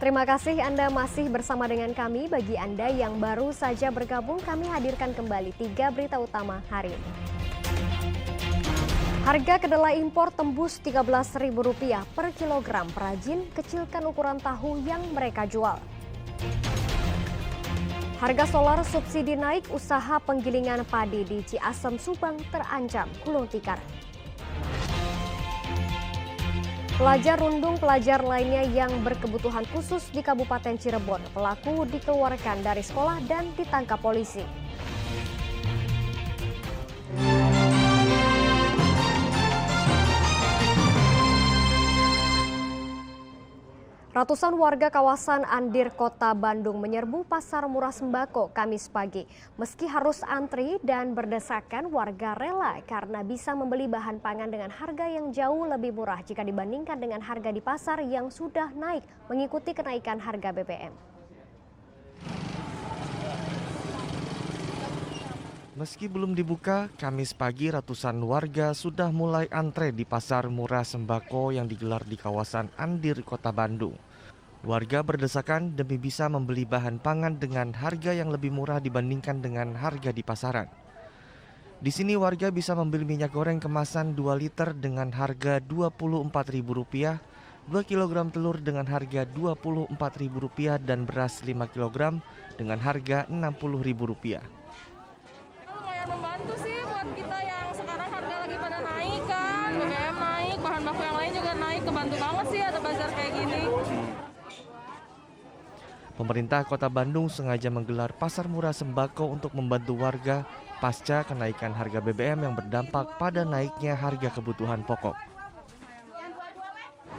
Terima kasih Anda masih bersama dengan kami. Bagi Anda yang baru saja bergabung, kami hadirkan kembali 3 berita utama hari ini. Harga kedelai impor tembus Rp13.000 per kilogram. Perajin kecilkan ukuran tahu yang mereka jual. Harga solar subsidi naik, usaha penggilingan padi di Ciasem, Subang terancam gulung tikar. Pelajar rundung pelajar lainnya yang berkebutuhan khusus di Kabupaten Cirebon. Pelaku dikeluarkan dari sekolah dan ditangkap polisi. Ratusan warga kawasan Andir, Kota Bandung menyerbu pasar murah sembako Kamis pagi. Meski harus antri dan berdesakan, warga rela karena bisa membeli bahan pangan dengan harga yang jauh lebih murah jika dibandingkan dengan harga di pasar yang sudah naik mengikuti kenaikan harga BBM. Meski belum dibuka, Kamis pagi ratusan warga sudah mulai antre di pasar murah sembako yang digelar di kawasan Andir, Kota Bandung. Warga berdesakan demi bisa membeli bahan pangan dengan harga yang lebih murah dibandingkan dengan harga di pasaran. Di sini warga bisa membeli minyak goreng kemasan 2 liter dengan harga Rp24.000, 2 kg telur dengan harga Rp24.000 dan beras 5 kg dengan harga Rp60.000. Membantu sih buat kita yang sekarang harga lagi pada naik kan, BBM naik, bahan baku yang lain juga naik, kebantu banget sih ada bazar kayak gini. Pemerintah Kota Bandung sengaja menggelar pasar murah sembako untuk membantu warga pasca kenaikan harga BBM yang berdampak pada naiknya harga kebutuhan pokok.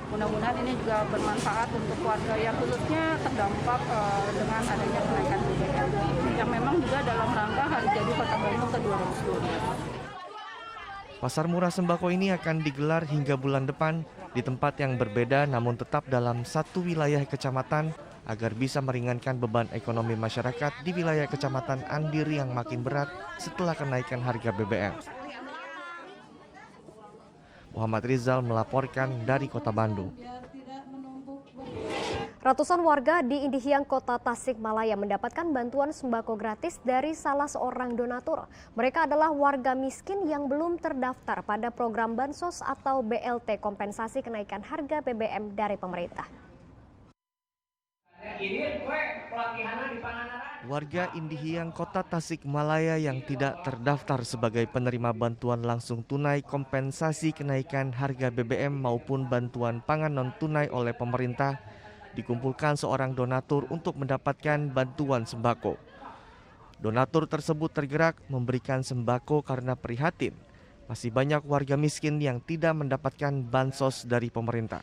Mudah-mudahan ini juga bermanfaat untuk warga yang khususnya terdampak dengan adanya kenaikan BBM yang memang juga dalam rangka Hari Jadi Kota Bandung ke-212. Pasar murah sembako ini akan digelar hingga bulan depan di tempat yang berbeda namun tetap dalam satu wilayah kecamatan agar bisa meringankan beban ekonomi masyarakat di wilayah Kecamatan Andir yang makin berat setelah kenaikan harga BBM. Muhammad Rizal melaporkan dari Kota Bandung. Ratusan warga di Indihiyang, Kota Tasikmalaya mendapatkan bantuan sembako gratis dari salah seorang donatur. Mereka adalah warga miskin yang belum terdaftar pada program Bansos atau BLT kompensasi kenaikan harga BBM dari pemerintah. Warga Indihiyang, Kota Tasikmalaya yang tidak terdaftar sebagai penerima bantuan langsung tunai kompensasi kenaikan harga BBM maupun bantuan pangan non-tunai oleh pemerintah dikumpulkan seorang donatur untuk mendapatkan bantuan sembako. Donatur tersebut tergerak memberikan sembako karena prihatin masih banyak warga miskin yang tidak mendapatkan bansos dari pemerintah.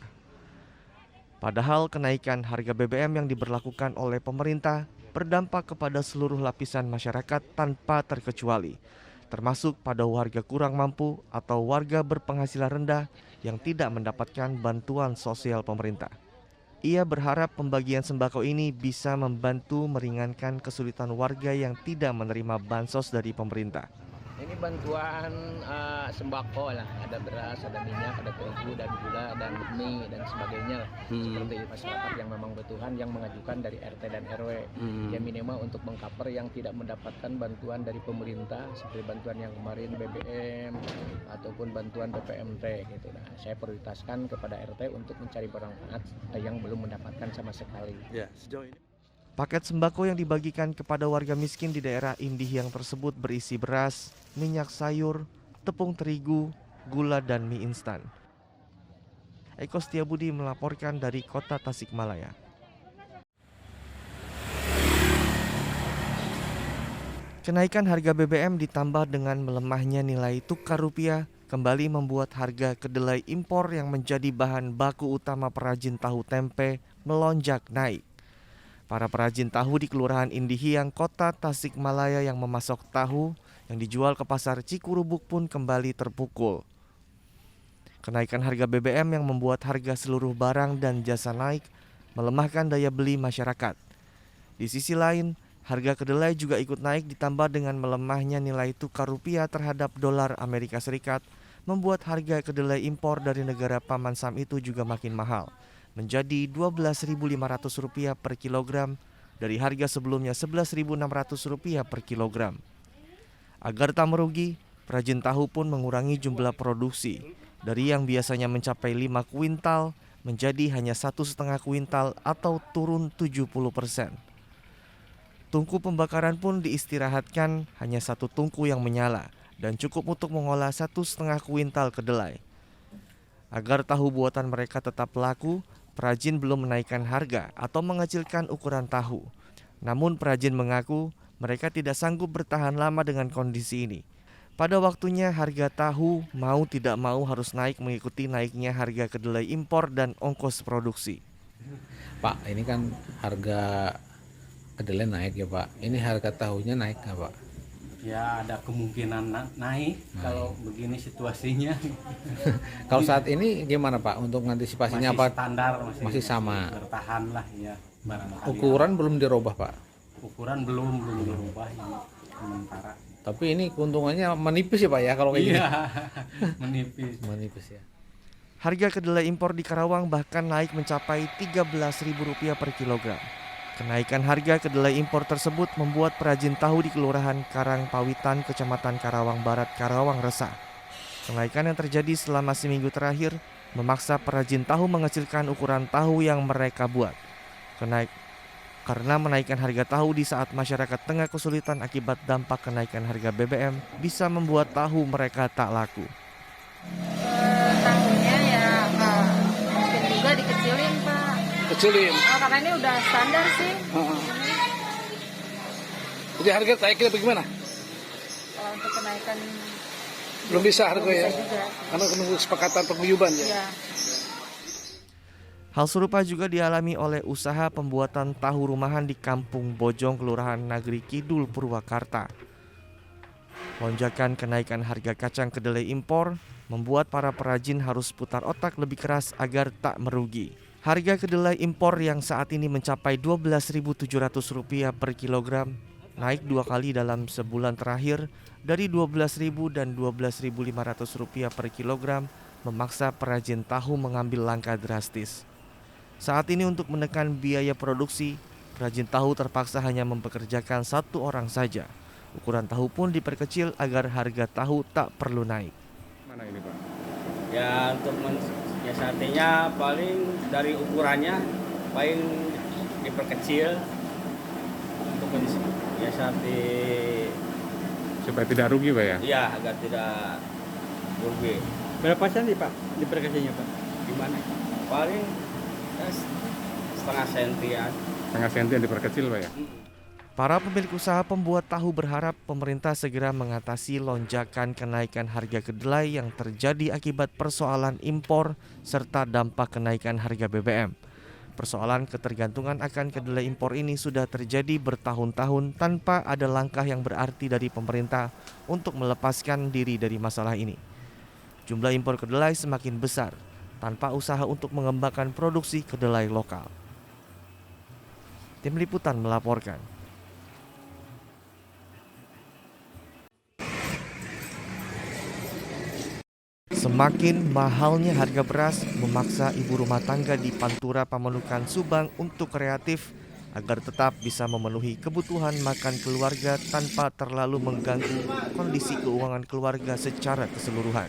Padahal kenaikan harga BBM yang diberlakukan oleh pemerintah berdampak kepada seluruh lapisan masyarakat tanpa terkecuali, termasuk pada warga kurang mampu atau warga berpenghasilan rendah yang tidak mendapatkan bantuan sosial pemerintah. Ia berharap pembagian sembako ini bisa membantu meringankan kesulitan warga yang tidak menerima bansos dari pemerintah. Ini bantuan sembako lah, ada beras, ada minyak, ada terigu, dan gula, dan mie, dan sebagainya lah. Seperti masyarakat yang memang berkebutuhan yang mengajukan dari RT dan RW. Ya minimal untuk mengcover yang tidak mendapatkan bantuan dari pemerintah, seperti bantuan yang kemarin BBM, ataupun bantuan BPMT gitu. Nah, saya prioritaskan kepada RT untuk mencari bermanfaat yang belum mendapatkan sama sekali. Ya, sejauh ini paket sembako yang dibagikan kepada warga miskin di daerah Indihiyang tersebut berisi beras, minyak sayur, tepung terigu, gula, dan mie instan. Eko Setiabudi melaporkan dari Kota Tasikmalaya. Kenaikan harga BBM ditambah dengan melemahnya nilai tukar rupiah kembali membuat harga kedelai impor yang menjadi bahan baku utama perajin tahu tempe melonjak naik. Para perajin tahu di Kelurahan Indihiyang, Kota Tasikmalaya yang memasok tahu yang dijual ke pasar Cikurubuk pun kembali terpukul. Kenaikan harga BBM yang membuat harga seluruh barang dan jasa naik melemahkan daya beli masyarakat. Di sisi lain, harga kedelai juga ikut naik ditambah dengan melemahnya nilai tukar rupiah terhadap dolar Amerika Serikat, membuat harga kedelai impor dari negara Paman Sam itu juga makin mahal. menjadi Rp12.500 per kilogram dari harga sebelumnya Rp11.600 per kilogram. Agar tak merugi, perajin tahu pun mengurangi jumlah produksi dari yang biasanya mencapai 5 kuintal menjadi hanya 1,5 kuintal atau turun 70%. Tungku pembakaran pun diistirahatkan hanya 1 tungku yang menyala dan cukup untuk mengolah 1,5 kuintal kedelai. Agar tahu buatan mereka tetap laku, perajin belum menaikkan harga atau mengecilkan ukuran tahu. Namun perajin mengaku mereka tidak sanggup bertahan lama dengan kondisi ini. Pada waktunya harga tahu mau tidak mau harus naik mengikuti naiknya harga kedelai impor dan ongkos produksi. Pak, ini kan harga kedelai naik ya Pak. Ini harga tahunya naik nggak Pak? Ya ada kemungkinan naik kalau begini situasinya. Kalau saat ini gimana Pak untuk mengantisipasinya masih Pak? Standar masih sama. Bertahan lah ya barangkali. Ukuran belum dirubah Pak? Ukuran belum dirubah ini sementara. Tapi ini keuntungannya menipis ya Pak ya kalau kayak gini? Iya, menipis. Menipis ya. Harga kedelai impor di Karawang bahkan naik mencapai Rp13.000 per kilogram. Kenaikan harga kedelai impor tersebut membuat perajin tahu di Kelurahan Karangpawitan, Kecamatan Karawang Barat, Karawang resah. Kenaikan yang terjadi selama seminggu terakhir memaksa perajin tahu mengecilkan ukuran tahu yang mereka buat. Karena menaikkan harga tahu di saat masyarakat tengah kesulitan akibat dampak kenaikan harga BBM bisa membuat tahu mereka tak laku. Tahunya ya mungkin juga dikecilin Pak. Kecilin. Karena ini udah standar sih. Jadi harga naiknya bagaimana? Untuk kenaikan Belum bisa harga ya? juga. Karena menunggu kesepakatan paguyuban ya? Ya. Hal serupa juga dialami oleh usaha pembuatan tahu rumahan di Kampung Bojong, Kelurahan Nagri Kidul, Purwakarta. Lonjakan kenaikan harga kacang kedelai impor membuat para perajin harus putar otak lebih keras agar tak merugi. Harga kedelai impor yang saat ini mencapai Rp12.700 per kilogram naik 2 kali dalam sebulan terakhir dari Rp12.000 dan Rp12.500 per kilogram memaksa perajin tahu mengambil langkah drastis. Saat ini untuk menekan biaya produksi, perajin tahu terpaksa hanya mempekerjakan 1 orang saja. Ukuran tahu pun diperkecil agar harga tahu tak perlu naik. Mana ini Pak? Ya untuk menyiasatinya paling dari ukurannya paling diperkecil untuk menyiasati Supaya tidak rugi Pak ya? ya agar tidak rugi. Berapa senti Pak diperkecilnya Pak? Gimana? Paling ya, setengah sentian. Setengah senti yang diperkecil Pak ya? Para pemilik usaha pembuat tahu berharap pemerintah segera mengatasi lonjakan kenaikan harga kedelai yang terjadi akibat persoalan impor serta dampak kenaikan harga BBM. Persoalan ketergantungan akan kedelai impor ini sudah terjadi bertahun-tahun tanpa ada langkah yang berarti dari pemerintah untuk melepaskan diri dari masalah ini. Jumlah impor kedelai semakin besar tanpa usaha untuk mengembangkan produksi kedelai lokal. Tim Liputan melaporkan. Semakin mahalnya harga beras memaksa ibu rumah tangga di Pantura Pamanukan, Subang untuk kreatif agar tetap bisa memenuhi kebutuhan makan keluarga tanpa terlalu mengganggu kondisi keuangan keluarga secara keseluruhan.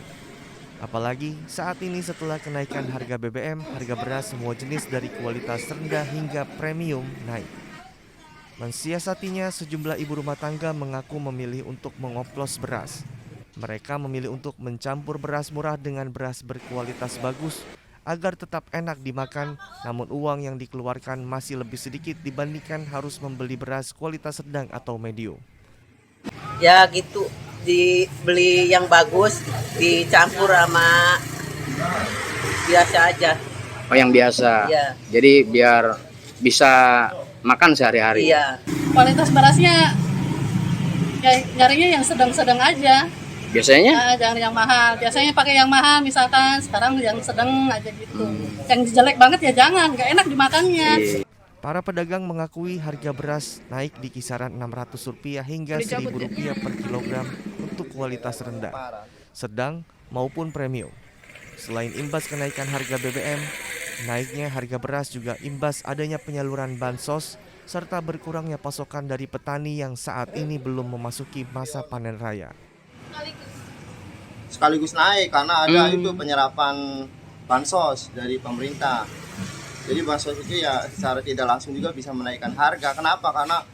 Apalagi saat ini setelah kenaikan harga BBM, harga beras semua jenis dari kualitas rendah hingga premium naik. Mensiasatinya, sejumlah ibu rumah tangga mengaku memilih untuk mengoplos beras. Mereka memilih untuk mencampur beras murah dengan beras berkualitas bagus agar tetap enak dimakan, namun uang yang dikeluarkan masih lebih sedikit dibandingkan harus membeli beras kualitas sedang atau medium. Ya gitu, dibeli yang bagus, dicampur sama biasa aja. Oh yang biasa? Ya. Jadi biar bisa makan sehari-hari? Iya. Kualitas berasnya ya nyarinya yang sedang-sedang aja. Biasanya? Jangan yang mahal. Biasanya pakai yang mahal misalkan, sekarang yang sedang aja gitu. Yang jelek banget ya jangan, nggak enak dimakannya. Para pedagang mengakui harga beras naik di kisaran Rp600 hingga Rp1.000 per kilogram untuk kualitas rendah, sedang maupun premium. Selain imbas kenaikan harga BBM, Naiknya harga beras juga imbas adanya penyaluran bansos serta berkurangnya pasokan dari petani yang saat ini belum memasuki masa panen raya. Sekaligus naik karena ada itu penyerapan bansos dari pemerintah. Jadi bansos itu ya secara tidak langsung juga bisa menaikkan harga. Kenapa? Karena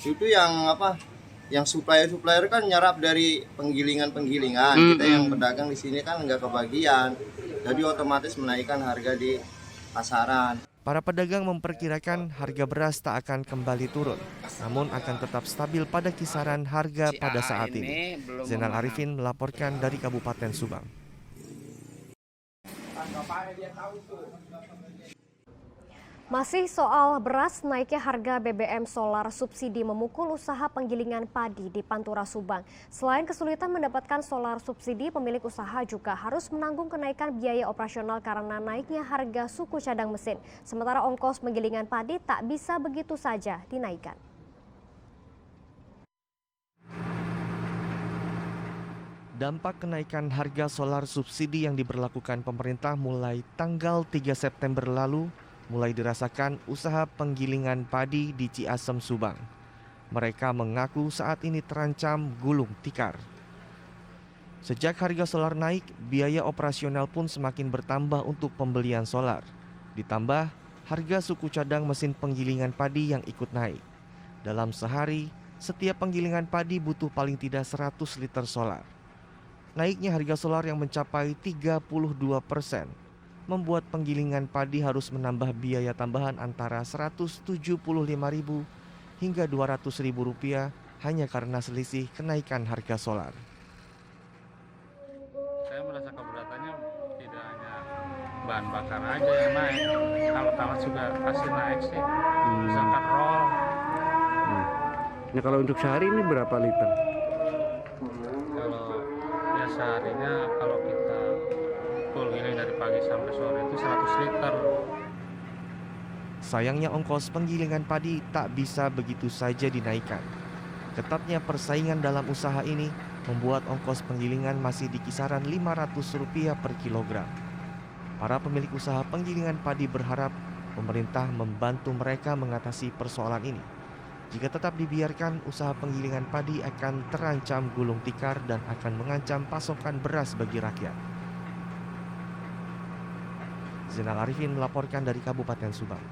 itu yang supplier kan nyerap dari penggilingan. Kita yang pedagang di sini kan nggak kebagian. Jadi otomatis menaikkan harga di pasaran. Para pedagang memperkirakan harga beras tak akan kembali turun, namun akan tetap stabil pada kisaran harga pada saat ini. Zainal Arifin melaporkan dari Kabupaten Subang. Masih soal beras, naiknya harga BBM solar subsidi memukul usaha penggilingan padi di Pantura Subang. Selain kesulitan mendapatkan solar subsidi, pemilik usaha juga harus menanggung kenaikan biaya operasional karena naiknya harga suku cadang mesin. Sementara ongkos penggilingan padi tak bisa begitu saja dinaikkan. Dampak kenaikan harga solar subsidi yang diberlakukan pemerintah mulai tanggal 3 September lalu mulai dirasakan usaha penggilingan padi di Ciasem, Subang. Mereka mengaku saat ini terancam gulung tikar. Sejak harga solar naik, biaya operasional pun semakin bertambah untuk pembelian solar. Ditambah harga suku cadang mesin penggilingan padi yang ikut naik. Dalam sehari, setiap penggilingan padi butuh paling tidak 100 liter solar. Naiknya harga solar yang mencapai 32% membuat penggilingan padi harus menambah biaya tambahan antara Rp175.000 hingga Rp200.000 hanya karena selisih kenaikan harga solar. Saya merasa keberatannya tidak hanya bahan bakar aja yang naik, kalau tamat juga pasti naik sih, misalkan roll. Nah kalau untuk sehari ini berapa liter? Kalau ya seharinya kalau kita full giling dari pagi sampai sore itu 100 liter. Sayangnya ongkos penggilingan padi tak bisa begitu saja dinaikkan. Ketatnya persaingan dalam usaha ini membuat ongkos penggilingan masih di kisaran Rp500 per kilogram. Para pemilik usaha penggilingan padi berharap pemerintah membantu mereka mengatasi persoalan ini. Jika tetap dibiarkan, usaha penggilingan padi akan terancam gulung tikar dan akan mengancam pasokan beras bagi rakyat. Zainal Arifin melaporkan dari Kabupaten Subang.